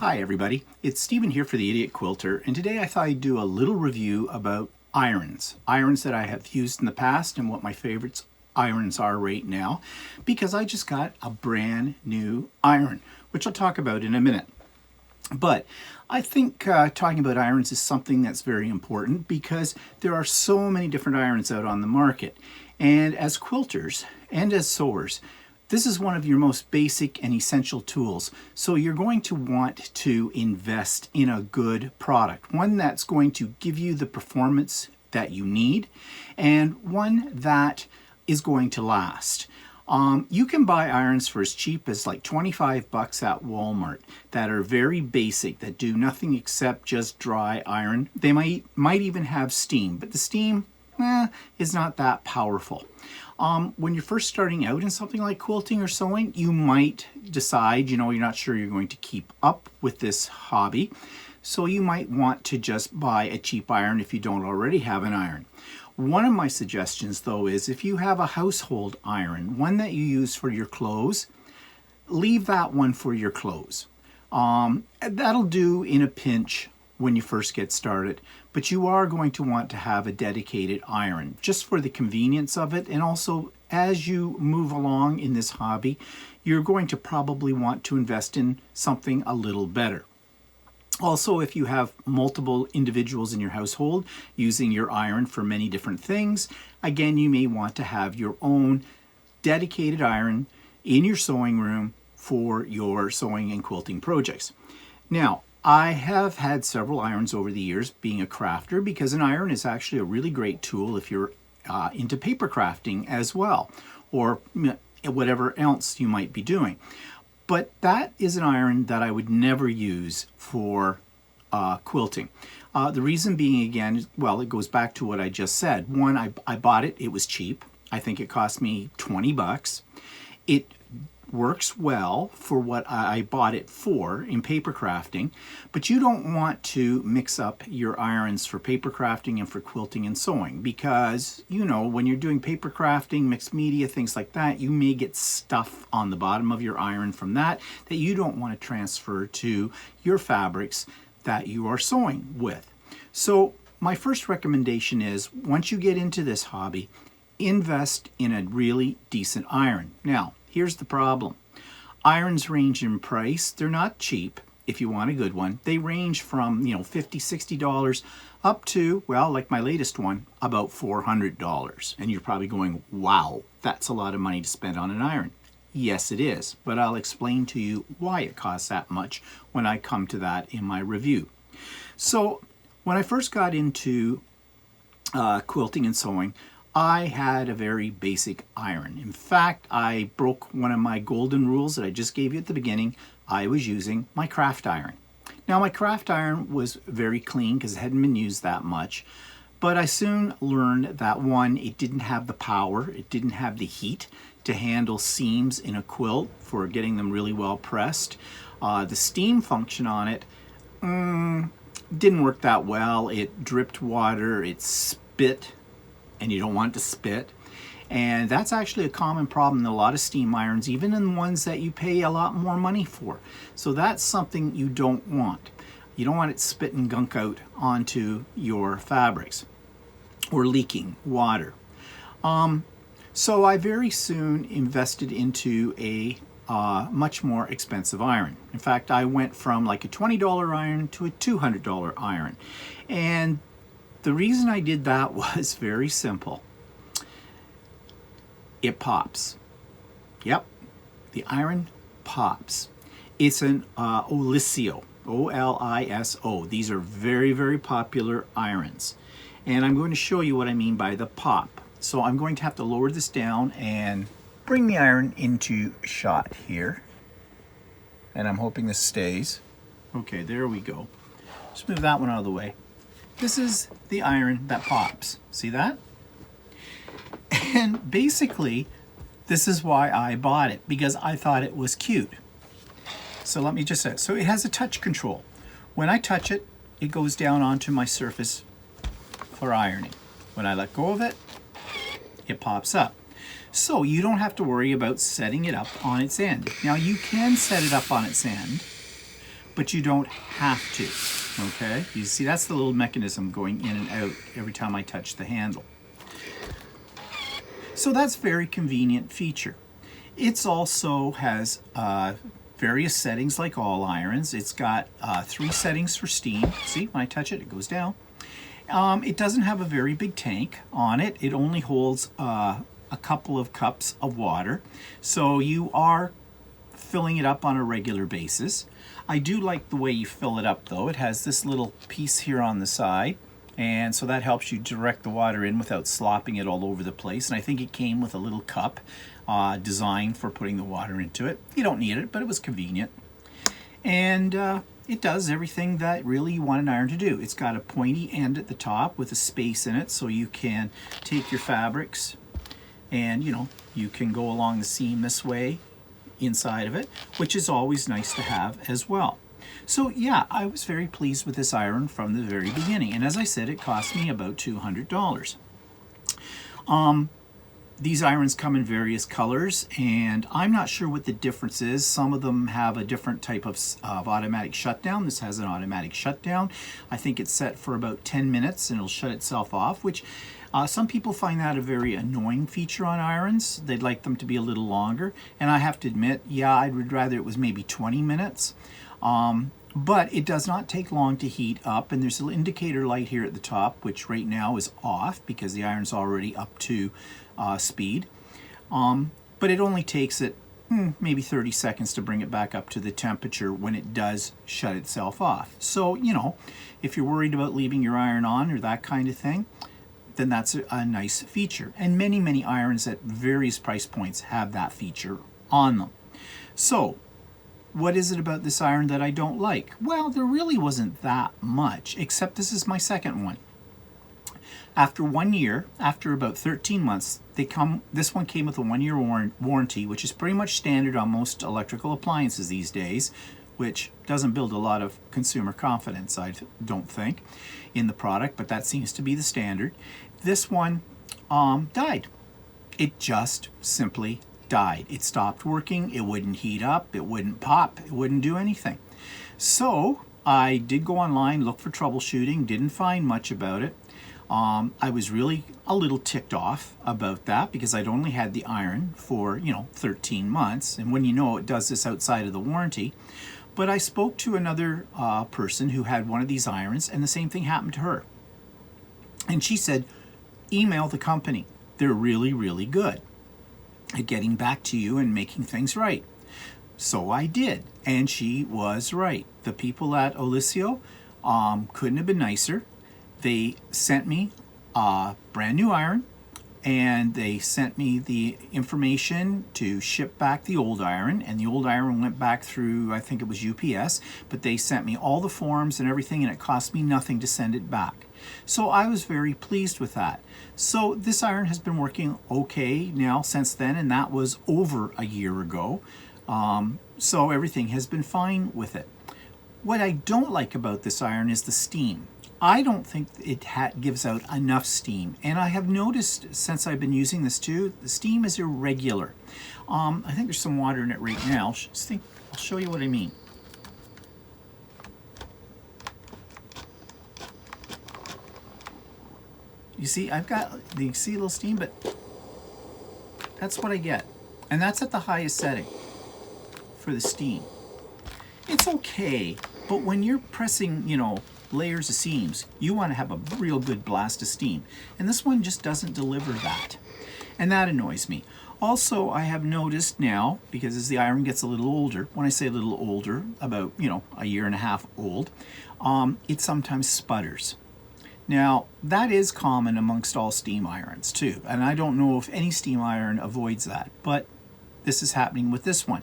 Hi everybody, it's Stephen here for the Idiot Quilter, and today I thought I'd do a little review about irons. Irons that I have used in the past and what my favorites irons are right now, because I just got a brand new iron, which I'll talk about in a minute. But I think talking about irons is something that's very important because there are so many different irons out on the market. And as quilters and as sewers, this is one of your most basic and essential tools. So you're going to want to invest in a good product, one that's going to give you the performance that you need and one that is going to last. You can buy irons for as cheap as like 25 bucks at Walmart that are very basic, that do nothing except just dry iron. They might even have steam, but the steam is not that powerful. When you're first starting out in something like quilting or sewing, you might decide, you're not sure you're going to keep up with this hobby. So you might want to just buy a cheap iron if you don't already have an iron. One of my suggestions though is if you have a household iron, one that you use for your clothes, leave that one for your clothes. That'll do in a pinch when you first get started, but you are going to want to have a dedicated iron just for the convenience of it, and also as you move along in this hobby, you're going to probably want to invest in something a little better. Also, if you have multiple individuals in your household using your iron for many different things, again, you may want to have your own dedicated iron in your sewing room for your sewing and quilting projects. Now, I have had several irons over the years being a crafter, because an iron is actually a really great tool if you're into paper crafting as well, or whatever else you might be doing. But that is an iron that I would never use for quilting. The reason being, again, well, it goes back to what I just said. One, I bought it, it was cheap. I think it cost me 20 bucks. It works well for what I bought it for in paper crafting, but you don't want to mix up your irons for paper crafting and for quilting and sewing, because when you're doing paper crafting, mixed media, things like that, you may get stuff on the bottom of your iron from that you don't want to transfer to your fabrics that you are sewing with. So my first recommendation is, once you get into this hobby, invest in a really decent iron. Now, here's the problem. Irons range in price. They're not cheap if you want a good one. They range from, $50, $60 up to, well, like my latest one, about $400. And you're probably going, wow, that's a lot of money to spend on an iron. Yes, it is, but I'll explain to you why it costs that much when I come to that in my review. So when I first got into quilting and sewing, I had a very basic iron. In fact, I broke one of my golden rules that I just gave you at the beginning. I was using my craft iron. Now, my craft iron was very clean because it hadn't been used that much, but I soon learned that one, it didn't have the power, it didn't have the heat to handle seams in a quilt for getting them really well pressed. The steam function on it didn't work that well. It dripped water, it spit, and you don't want it to spit. And that's actually a common problem in a lot of steam irons, even in ones that you pay a lot more money for. So that's something you don't want. You don't want it spitting gunk out onto your fabrics or leaking water. So I very soon invested into a much more expensive iron. In fact, I went from like a $20 iron to a $200 iron. And the reason I did that was very simple. It pops. Yep, the iron pops. It's an Oliso, O-L-I-S-O. These are very, very popular irons. And I'm going to show you what I mean by the pop. So I'm going to have to lower this down and bring the iron into shot here. And I'm hoping this stays. Okay, there we go. Just move that one out of the way. This is the iron that pops. See that? And basically, this is why I bought it, because I thought it was cute. So let me just say, so it has a touch control. When I touch it, it goes down onto my surface for ironing. When I let go of it, it pops up. So you don't have to worry about setting it up on its end. Now you can set it up on its end, but you don't have to, okay? You see, that's the little mechanism going in and out every time I touch the handle. So that's a very convenient feature. It also has various settings like all irons. It's got 3 settings for steam. See, when I touch it, it goes down. It doesn't have a very big tank on it. It only holds a couple of cups of water. So you are filling it up on a regular basis. I do like the way you fill it up though. It has this little piece here on the side, and so that helps you direct the water in without slopping it all over the place. And I think it came with a little cup designed for putting the water into it. You don't need it, but it was convenient. And it does everything that really you want an iron to do. It's got a pointy end at the top with a space in it, so you can take your fabrics and you can go along the seam this way inside of it, which is always nice to have as well. So yeah, I was very pleased with this iron from the very beginning, and as I said, it cost me about $200. These irons come in various colors, and I'm not sure what the difference is. Some of them have a different type of automatic shutdown. This has an automatic shutdown. I think it's set for about 10 minutes and it'll shut itself off, which some people find that a very annoying feature on irons. They'd like them to be a little longer, and I have to admit, yeah, I would rather it was maybe 20 minutes. But it does not take long to heat up, and there's an indicator light here at the top, which right now is off because the iron's already up to speed. But it only takes it maybe 30 seconds to bring it back up to the temperature when it does shut itself off. So, if you're worried about leaving your iron on or that kind of thing, then that's a nice feature. And many, many irons at various price points have that feature on them. So, what is it about this iron that I don't like? Well, there really wasn't that much, except this is my second one. After 1 year, after about 13 months, this one came with a 1-year warranty, which is pretty much standard on most electrical appliances these days, which doesn't build a lot of consumer confidence, I don't think, in the product, but that seems to be the standard. This one died. It just simply died. It stopped working, it wouldn't heat up, it wouldn't pop, it wouldn't do anything. So I did go online, look for troubleshooting, didn't find much about it. I was really a little ticked off about that because I'd only had the iron for 13 months, and when it does this outside of the warranty. But I spoke to another person who had one of these irons, and the same thing happened to her. And she said, email the company. They're really, really good at getting back to you and making things right. So I did, and she was right. The people at Olisio couldn't have been nicer. They sent me a brand new iron, and they sent me the information to ship back the old iron, and the old iron went back through, I think it was UPS, but they sent me all the forms and everything, and it cost me nothing to send it back. So I was very pleased with that. So this iron has been working okay now since then, and that was over a year ago. So everything has been fine with it. What I don't like about this iron is the steam. I don't think it gives out enough steam, and I have noticed since I've been using this too, the steam is irregular. I think there's some water in it right now. I'll show you what I mean. You see, you see a little steam, but that's what I get. And that's at the highest setting for the steam. It's okay, but when you're pressing, layers of seams, you want to have a real good blast of steam, and this one just doesn't deliver that, and that annoys me. Also, I have noticed now, because as the iron gets a little older, when I say a little older, about a year and a half old, it sometimes sputters. Now that is common amongst all steam irons too, and I don't know if any steam iron avoids that, but this is happening with this one.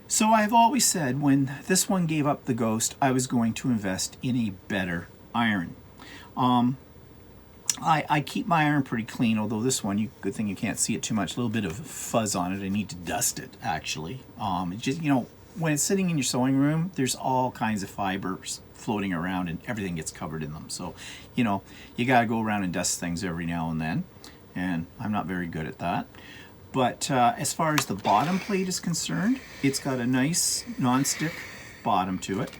So I've always said when this one gave up the ghost, I was going to invest in a better iron. I keep my iron pretty clean, although this one, good thing you can't see it too much, a little bit of fuzz on it. I need to dust it, actually. It just, when it's sitting in your sewing room, there's all kinds of fibers floating around and everything gets covered in them. So, you got to go around and dust things every now and then, and I'm not very good at that. But as far as the bottom plate is concerned, it's got a nice non-stick bottom to it.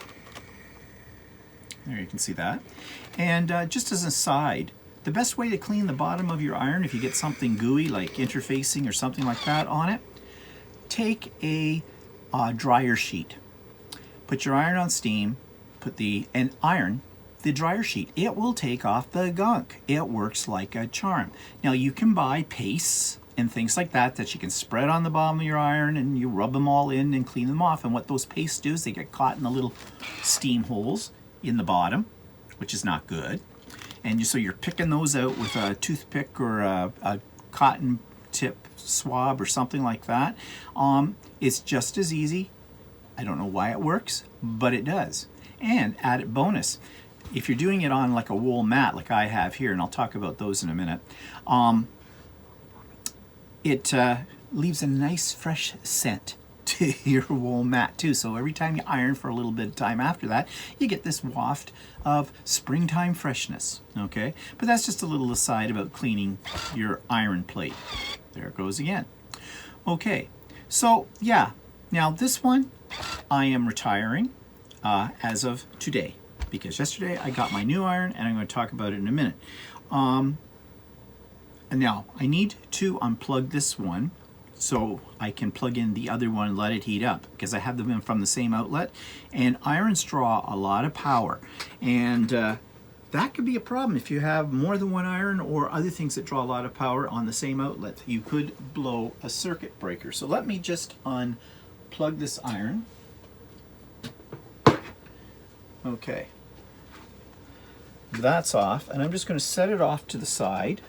There, you can see that. And just as an aside, the best way to clean the bottom of your iron, if you get something gooey like interfacing or something like that on it, take a dryer sheet. Put your iron on steam, iron the dryer sheet. It will take off the gunk. It works like a charm. Now you can buy pastes and things like that that you can spread on the bottom of your iron, and you rub them all in and clean them off. And what those pastes do is they get caught in the little steam holes in the bottom, which is not good. And so you're picking those out with a toothpick or a cotton tip swab or something like that. It's just as easy. I don't know why it works, but it does. And added bonus, if you're doing it on like a wool mat like I have here, and I'll talk about those in a minute, it leaves a nice fresh scent to your wool mat too. So every time you iron for a little bit of time after that, you get this waft of springtime freshness, okay? But that's just a little aside about cleaning your iron plate. There it goes again. Okay, so yeah, now this one I am retiring as of today, because yesterday I got my new iron, and I'm going to talk about it in a minute. And now I need to unplug this one so I can plug in the other one and let it heat up, because I have them in from the same outlet, and irons draw a lot of power, and that could be a problem if you have more than one iron or other things that draw a lot of power on the same outlet. You could blow a circuit breaker. So let me just unplug this iron. Okay, that's off, and I'm just going to set it off to the side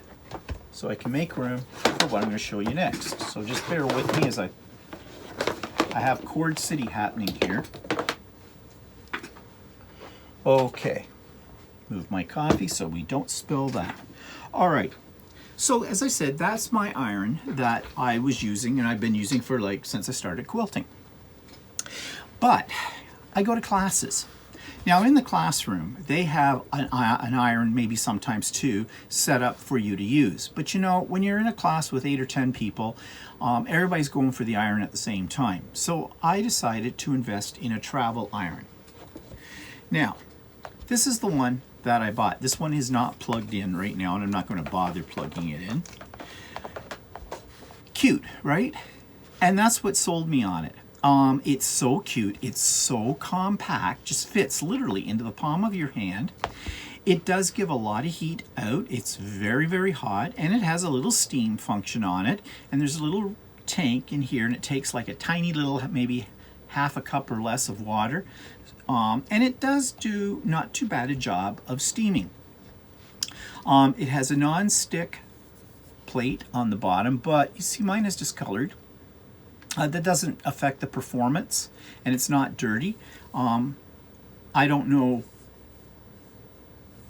so I can make room for what I'm going to show you next. So just bear with me as I have Cord City happening here. Okay, move my coffee so we don't spill that. All right, so as I said, that's my iron that I was using, and I've been using for since I started quilting. But I go to classes. Now in the classroom, they have an iron, maybe sometimes two, set up for you to use. But you know, when you're in a class with 8 or 10 people, everybody's going for the iron at the same time. So I decided to invest in a travel iron. Now, this is the one that I bought. This one is not plugged in right now, and I'm not going to bother plugging it in. Cute, right? And that's what sold me on it. It's so cute, it's so compact, just fits literally into the palm of your hand. It does give a lot of heat out. It's very, very hot, and it has a little steam function on it, and there's a little tank in here, and it takes like a tiny little, maybe half a cup or less of water, and it does do not too bad a job of steaming. It has a non-stick plate on the bottom, but you see mine is discolored. That doesn't affect the performance, and it's not dirty. I don't know.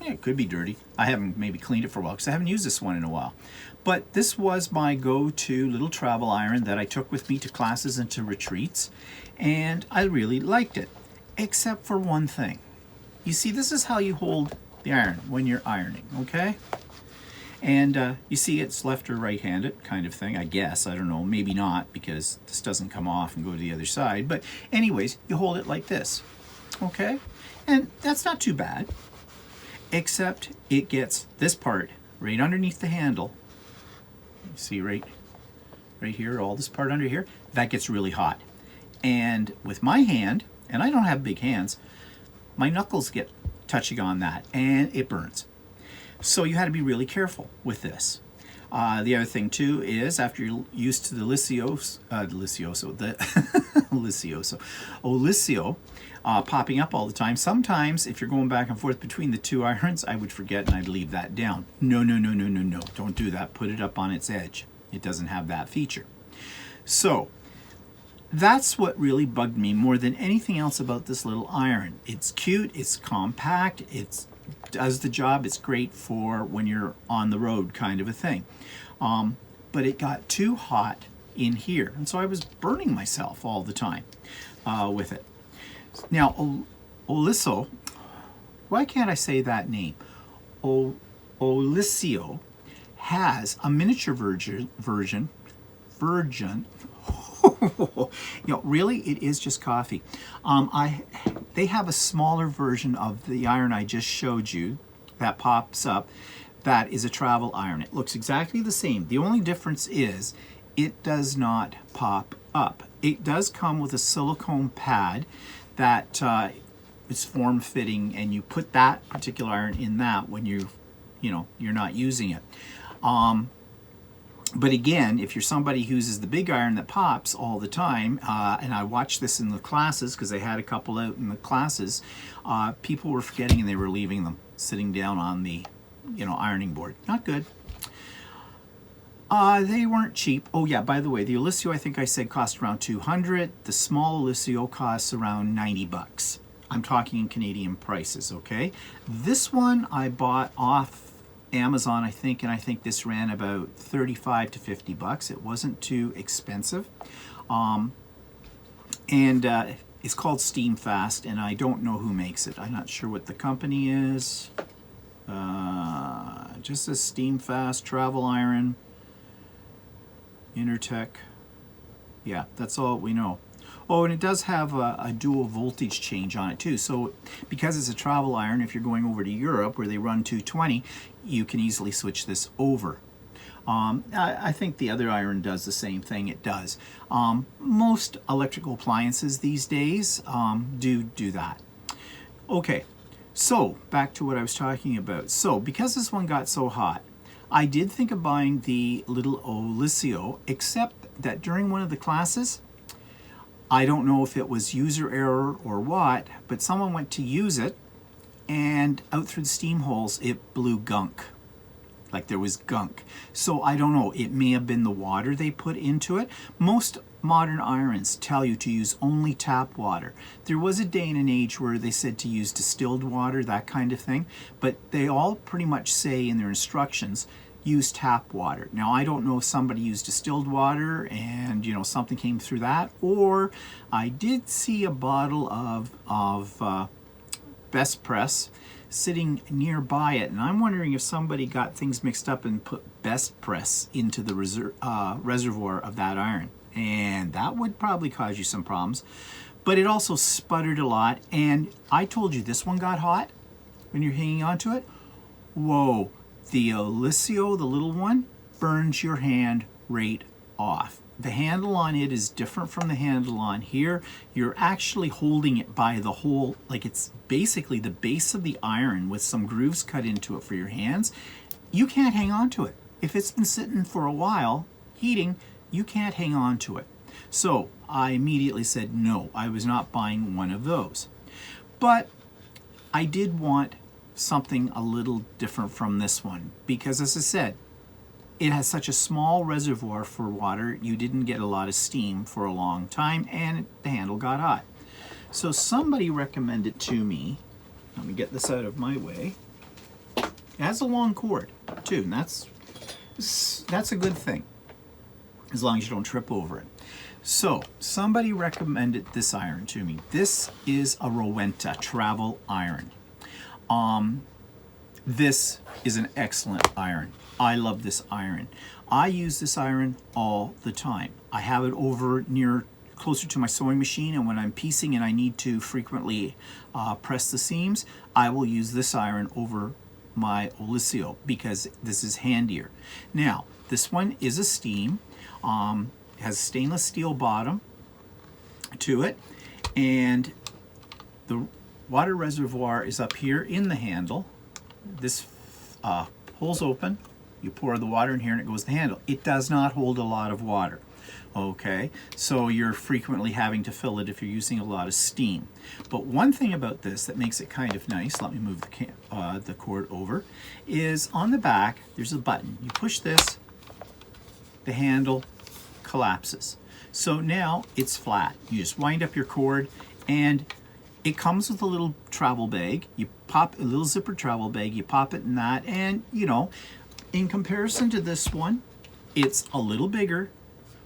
It could be dirty. I haven't maybe cleaned it for a while because I haven't used this one in a while. But this was my go-to little travel iron that I took with me to classes and to retreats, and I really liked it, except for one thing. You see, this is how you hold the iron when you're ironing, okay? And you see it's left or right-handed kind of thing, I guess. I don't know, maybe not, because this doesn't come off and go to the other side. But anyways, you hold it like this, okay? And that's not too bad, except it gets this part right underneath the handle. You see right here, all this part under here, that gets really hot. And with my hand, and I don't have big hands, my knuckles get touching on that, and it burns. So you had to be really careful with this. The other thing too is, after you're used to the Olisio popping up all the time, sometimes if you're going back and forth between the two irons, I would forget and I'd leave that down. No, don't do that. Put it up on its edge. It doesn't have that feature. So that's what really bugged me more than anything else about this little iron. It's cute, it's compact, it does the job, it's great for when you're on the road kind of a thing. But it got too hot in here, and so I was burning myself all the time with it. Now, Oliso, why can't I say that name? Olisio has a miniature version. Really, it is just coffee. They have a smaller version of the iron I just showed you that pops up. That is a travel iron. It looks exactly the same. The only difference is it does not pop up. It does come with a silicone pad that is form-fitting, and you put that particular iron in that when you're not using it. But again, if you're somebody who uses the big iron that pops all the time, and I watched this in the classes because they had a couple out in the classes, people were forgetting and they were leaving them sitting down on the ironing board. Not good. They weren't cheap. Oh yeah, by the way, the Olysio I think I said cost around $200. The small Olysio costs around $90. I'm talking in Canadian prices, okay? This one I bought off Amazon, I think, and I think this ran about 35 to 50 bucks. It wasn't too expensive. It's called Steam Fast, and I don't know who makes it. I'm not sure what the company is. Just says Steam Fast Travel Iron, Intertech. Yeah, that's all we know. Oh, and it does have a dual voltage change on it too. So because it's a travel iron, if you're going over to Europe where they run 220, you can easily switch this over. I think the other iron does the same thing. It does. Most electrical appliances these days do that. Okay, so back to what I was talking about. So because this one got so hot, I did think of buying the little Olysio, except that during one of the classes, I don't know if it was user error or what, but someone went to use it, and out through the steam holes, it blew gunk. Like there was gunk. So I don't know, it may have been the water they put into it. Most modern irons tell you to use only tap water. There was a day and an age where they said to use distilled water, that kind of thing, but they all pretty much say in their instructions, use tap water. Now I don't know if somebody used distilled water and something came through that, or I did see a bottle of Best Press sitting nearby it, and I'm wondering if somebody got things mixed up and put Best Press into the reservoir of that iron, and that would probably cause you some problems. But it also sputtered a lot, and I told you this one got hot when you're hanging onto it. Whoa. The Olysio, the little one, burns your hand right off. The handle on it is different from the handle on here. You're actually holding it by the whole, like it's basically the base of the iron with some grooves cut into it for your hands. You can't hang on to it. If it's been sitting for a while, heating, you can't hang on to it. So I immediately said no, I was not buying one of those. But I did want something a little different from this one because, as I said, it has such a small reservoir for water, you didn't get a lot of steam for a long time, and the handle got hot. So somebody recommended to me, let me get this out of my way, it has a long cord too, and that's a good thing as long as you don't trip over it. So somebody recommended this iron to me. This is a Rowenta travel iron. This is an excellent iron. I love this iron. I use this iron all the time. I have it over closer to my sewing machine, and when I'm piecing and I need to frequently press the seams, I will use this iron over my Olysio because this is handier. Now, this one is a steam. It has a stainless steel bottom to it, and the water reservoir is up here in the handle. This pulls open, you pour the water in here and it goes to the handle. It does not hold a lot of water, okay? So you're frequently having to fill it if you're using a lot of steam. But one thing about this that makes it kind of nice, let me move the cord over, is on the back there's a button. You push this, the handle collapses. So now it's flat. You just wind up your cord, and it comes with a little travel bag. You pop a little zipper travel bag, you pop it in that, and in comparison to this one, it's a little bigger,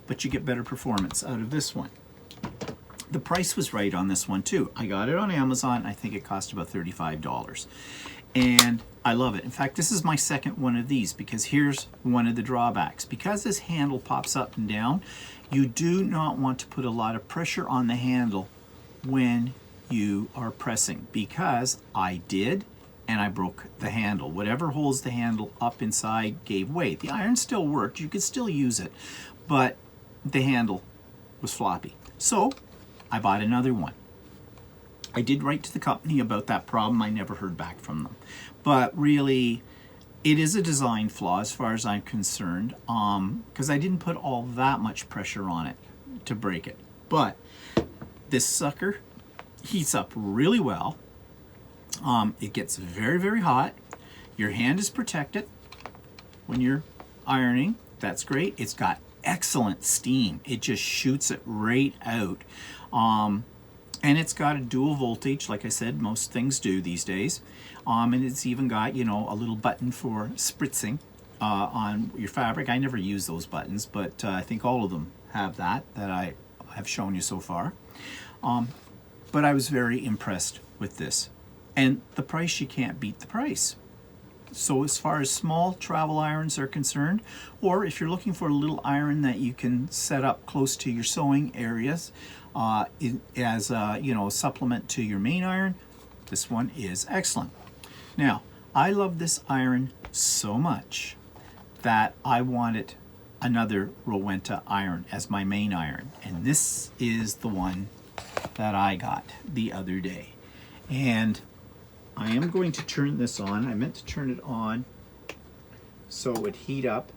but you get better performance out of this one. The price was right on this one too. I got it on Amazon. I think it cost about $35. and I love it. In fact, this is my second one of these, because here's one of the drawbacks. Because this handle pops up and down, you do not want to put a lot of pressure on the handle when you are pressing, because I did, and I broke the handle. Whatever holds the handle up inside gave way. The iron still worked, you could still use it, but the handle was floppy. So I bought another one. I did write to the company about that problem. I never heard back from them. But really, it is a design flaw as far as I'm concerned, because I didn't put all that much pressure on it to break it. But this sucker heats up really well. It gets very, very hot. Your hand is protected when you're ironing. That's great. It's got excellent steam. It just shoots it right out. And it's got a dual voltage, like I said, most things do these days. And it's even got, you know, a little button for spritzing on your fabric. I never use those buttons, but I think all of them have that I have shown you so far. But I was very impressed with this. And the price, you can't beat the price. So as far as small travel irons are concerned, or if you're looking for a little iron that you can set up close to your sewing areas as a, you know, supplement to your main iron, this one is excellent. Now, I love this iron so much that I wanted another Rowenta iron as my main iron, and this is the one that I got the other day. And I am going to turn this on. I meant to turn it on so it would heat up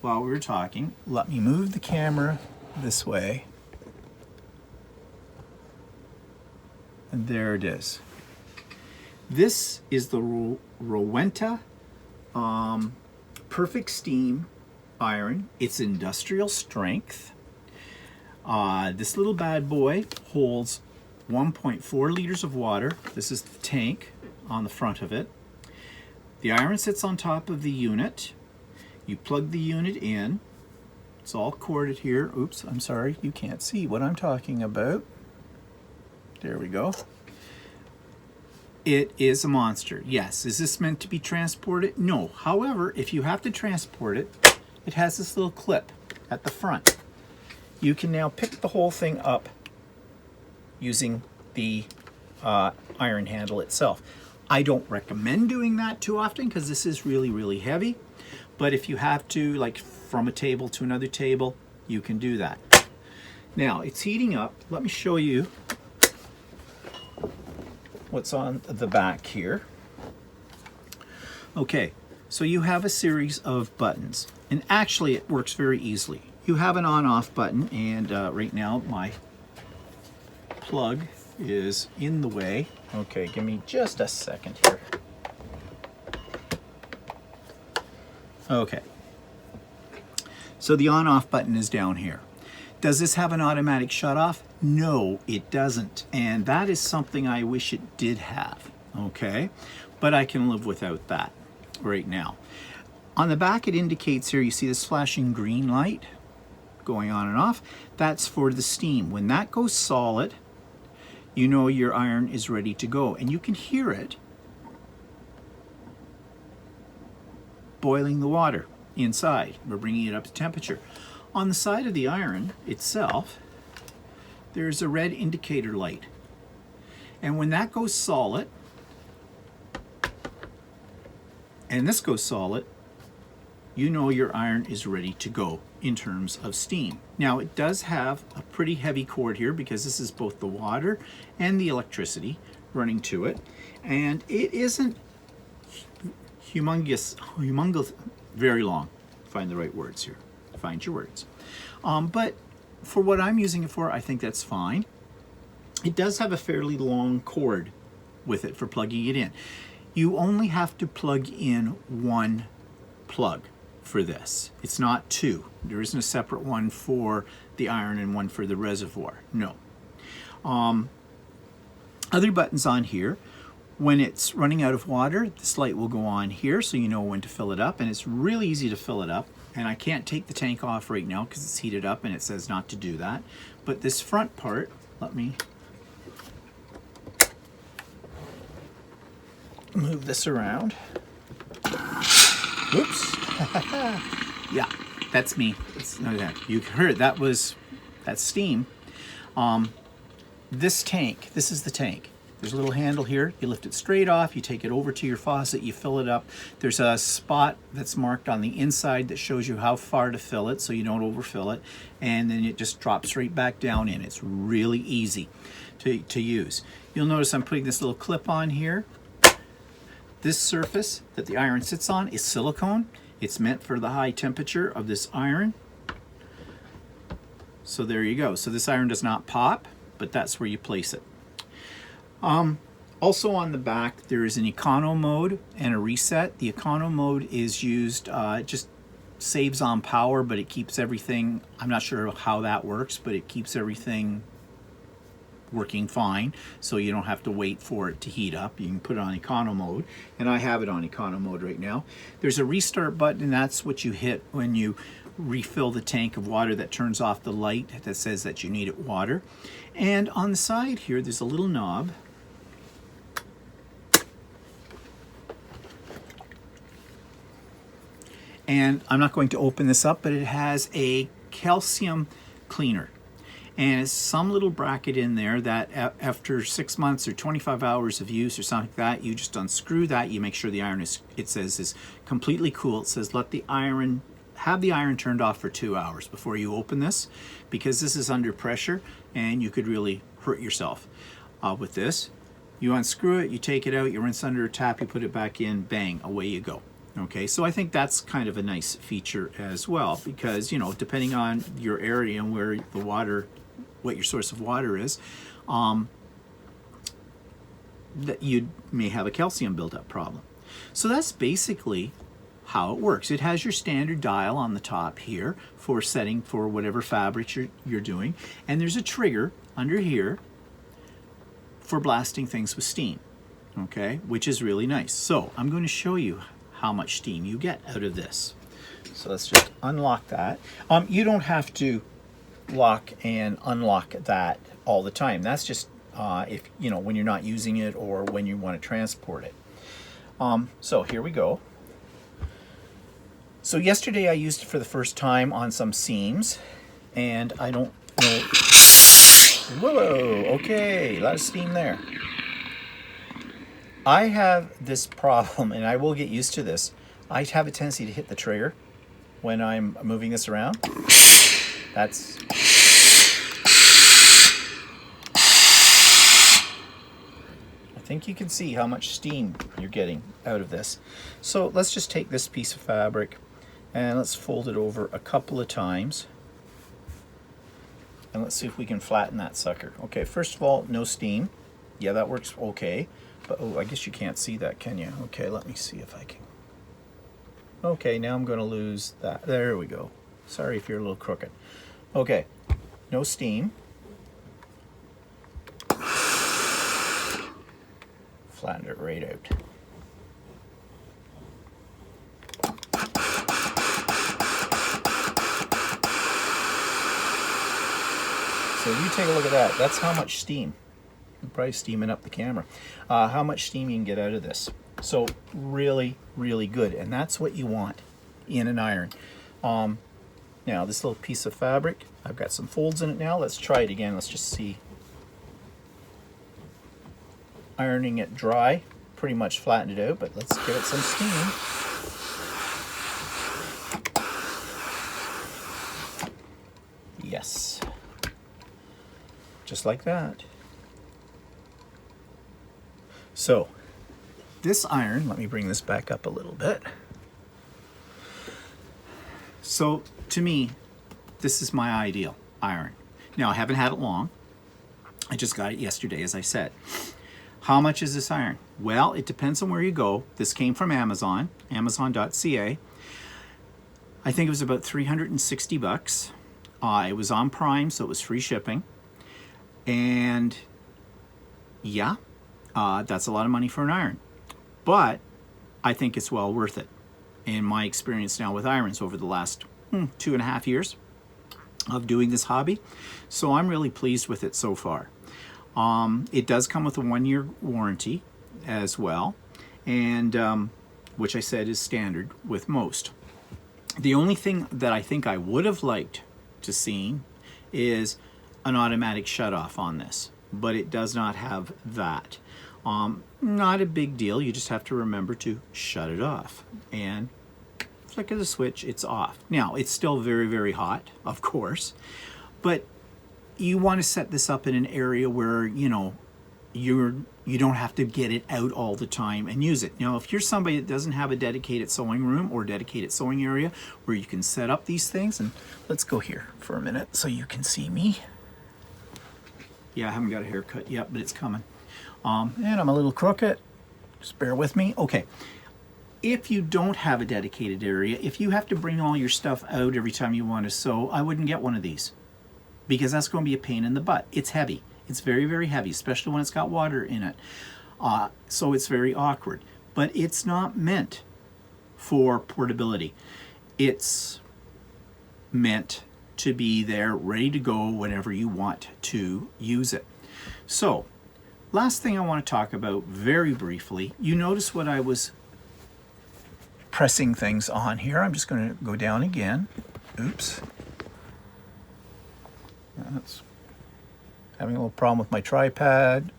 while we were talking. Let me move the camera this way. And there it is. This is the Rowenta Perfect Steam iron. It's industrial strength. This little bad boy holds 1.4 liters of water. This is the tank on the front of it. The iron sits on top of the unit. You plug the unit in. It's all corded here. Oops, I'm sorry, you can't see what I'm talking about. There we go. It is a monster. Yes, is this meant to be transported? No. However, if you have to transport it, it has this little clip at the front. You can now pick the whole thing up using the iron handle itself. I don't recommend doing that too often because this is really, really heavy. But if you have to, like from a table to another table, you can do that. Now, it's heating up. Let me show you what's on the back here. Okay, so you have a series of buttons. And actually, it works very easily. You have an on-off button, and right now my plug is in the way. Okay, give me just a second here. Okay. So the on-off button is down here. Does this have an automatic shut-off? No, it doesn't. And that is something I wish it did have. Okay, but I can live without that right now. On the back, it indicates here, you see this flashing green light going on and off. That's for the steam. When that goes solid, you know your iron is ready to go, and you can hear it boiling the water inside. We're bringing it up to temperature. On the side of the iron itself, there's a red indicator light, and when that goes solid and this goes solid, you know your iron is ready to go in terms of steam. Now, it does have a pretty heavy cord here because this is both the water and the electricity running to it. And it isn't humongous, very long. Find the right words here. Find your words. But for what I'm using it for, I think that's fine. It does have a fairly long cord with it for plugging it in. You only have to plug in one plug for this. It's not two. There isn't a separate one for the iron and one for the reservoir. No. Other buttons on here. When it's running out of water, this light will go on here so you know when to fill it up, and it's really easy to fill it up. And I can't take the tank off right now because it's heated up and it says not to do that. But this front part, let me move this around. Oops. Yeah, that's me. You heard that's steam. This tank, this is the tank. There's a little handle here. You lift it straight off, you take it over to your faucet, you fill it up. There's a spot that's marked on the inside that shows you how far to fill it so you don't overfill it. And then it just drops right back down in. It's really easy to use. You'll notice I'm putting this little clip on here. This surface that the iron sits on is silicone. It's meant for the high temperature of this iron. So there you go. So this iron does not pop, but that's where you place it. Also on the back, there is an econo mode and a reset. The econo mode is used, it just saves on power, but it keeps everything, I'm not sure how that works, but it keeps everything working fine, so you don't have to wait for it to heat up. You can put it on econo mode, and I have it on econo mode right now. There's a restart button, and that's what you hit when you refill the tank of water. That turns off the light that says that you need it water. And on the side here, there's a little knob. And I'm not going to open this up, but it has a calcium cleaner. And it's some little bracket in there that after 6 months or 25 hours of use or something like that, you just unscrew that. You make sure the iron is, it says, is completely cool. It says have the iron turned off for 2 hours before you open this, because this is under pressure and you could really hurt yourself with this. You unscrew it, you take it out, you rinse under a tap, you put it back in, bang, away you go. Okay, so I think that's kind of a nice feature as well, because, you know, depending on your area and where the water, what your source of water is, that you may have a calcium buildup problem. So that's basically how it works. It has your standard dial on the top here for setting for whatever fabric you're doing, and there's a trigger under here for blasting things with steam, okay, which is really nice. So I'm going to show you how much steam you get out of this. So let's just unlock that. You don't have to lock and unlock that all the time. That's just if, you know, when you're not using it or when you want to transport it. So here we go. So yesterday I used it for the first time on some seams, and I don't know. Whoa, okay, a lot of steam there. I have this problem, and I will get used to this. I have a tendency to hit the trigger when I'm moving this around. That's... I think you can see how much steam you're getting out of this. So let's just take this piece of fabric and let's fold it over a couple of times. And let's see if we can flatten that sucker. Okay, first of all, no steam. Yeah, that works okay. But, oh, I guess you can't see that, can you? Okay, let me see if I can. Okay, now I'm going to lose that. There we go. Sorry if you're a little crooked. Okay, no steam. Flatten it right out. So you take a look at that. That's how much steam. I'm probably steaming up the camera. How much steam you can get out of this. So really, really good. And that's what you want in an iron. Now this little piece of fabric, I've got some folds in it now. Let's try it again. Let's just see. Ironing it dry, pretty much flattened it out, but let's give it some steam. Yes. Just like that. So, this iron, let me bring this back up a little bit. So, to me, this is my ideal iron. Now, I haven't had it long. I just got it yesterday, as I said. How much is this iron? Well, it depends on where you go. This came from Amazon, amazon.ca. I think it was about 360 bucks. It was on Prime, so it was free shipping. And yeah, that's a lot of money for an iron. But I think it's well worth it. In my experience now with irons over the last 2.5 years of doing this hobby. So I'm really pleased with it so far. It does come with a 1-year warranty as well. and which I said is standard with most. The only thing that I think I would have liked to see is an automatic shutoff on this, but it does not have that. Not a big deal. You just have to remember to shut it off and flick of the switch, it's off. Now, it's still very, very hot, of course, but you want to set this up in an area where, you know, you don't have to get it out all the time and use it. Now, if you're somebody that doesn't have a dedicated sewing room or dedicated sewing area where you can set up these things, and let's go here for a minute so you can see me. Yeah, I haven't got a haircut yet, but it's coming. And I'm a little crooked. Just bear with me. Okay. If you don't have a dedicated area, if you have to bring all your stuff out every time you want to sew, I wouldn't get one of these, because that's going to be a pain in the butt. It's heavy. It's very, very heavy, especially when it's got water in it. So it's very awkward. But it's not meant for portability. It's meant to be there, ready to go whenever you want to use it. So, last thing I want to talk about very briefly, you notice what I was pressing things on here. I'm just going to go down again. Oops. That's having a little problem with my tripod.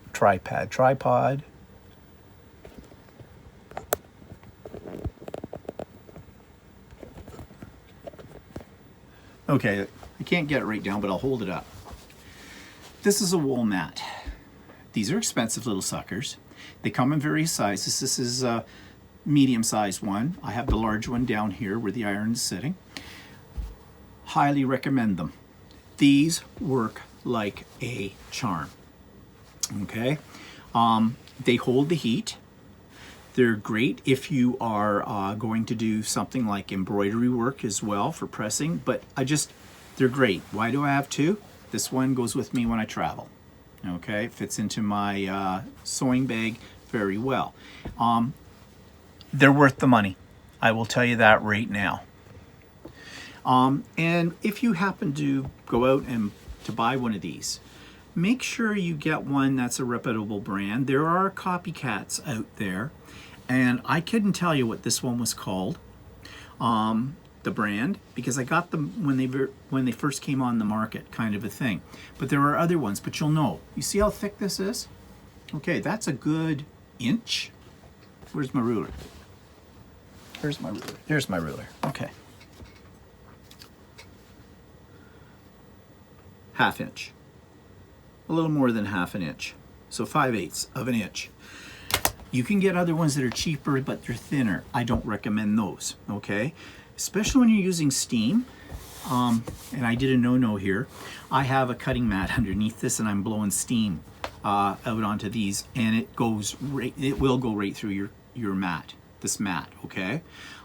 Okay, I can't get it right down, but I'll hold it up. This is a wool mat. These are expensive little suckers. They come in various sizes. This is a medium-sized one. I have the large one down here where the iron is sitting. Highly recommend them. These work like a charm. Okay, they hold the heat. They're great if you are going to do something like embroidery work as well for pressing, but they're great. Why do I have two? This one goes with me when I travel. Okay, fits into my sewing bag very well. They're worth the money. I will tell you that right now. And if you happen to go out and to buy one of these, make sure you get one that's a reputable brand. There are copycats out there, and I couldn't tell you what this one was called, the brand, because I got them when they first came on the market, kind of a thing. But there are other ones, but you'll know. You see how thick this is? Okay, that's a good inch. Where's my ruler? Where's my ruler? There's my ruler. Okay. Half inch. A little more than half an inch. So 5/8 of an inch. You can get other ones that are cheaper, but they're thinner. I don't recommend those, okay? Especially when you're using steam. And I did a no-no here. I have a cutting mat underneath this, and I'm blowing steam out onto these, and it will go right through your mat, this mat, okay?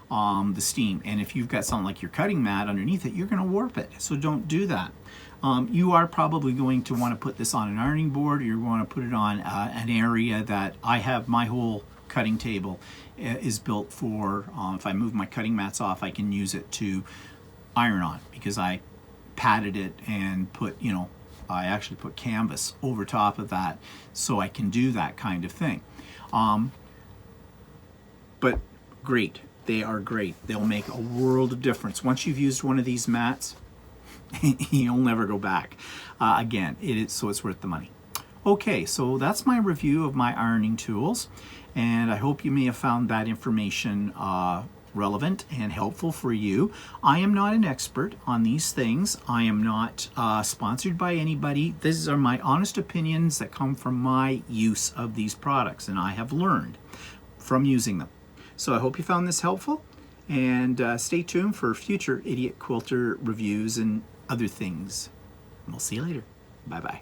The steam. And if you've got something like your cutting mat underneath it, you're going to warp it. So don't do that. You are probably going to want to put this on an ironing board, or you're going to put it on an area that I have. My whole cutting table is built for, if I move my cutting mats off, I can use it to iron on, because I padded it and I actually put canvas over top of that so I can do that kind of thing. But great. They are great. They'll make a world of difference. Once you've used one of these mats, you'll never go back. Again, so it's worth the money. Okay, so that's my review of my ironing tools, and I hope you may have found that information relevant and helpful for you. I am not an expert on these things. I am not sponsored by anybody. These are my honest opinions that come from my use of these products, and I have learned from using them. So I hope you found this helpful, and stay tuned for future Idiot Quilter reviews and other things. We'll see you later. Bye-bye.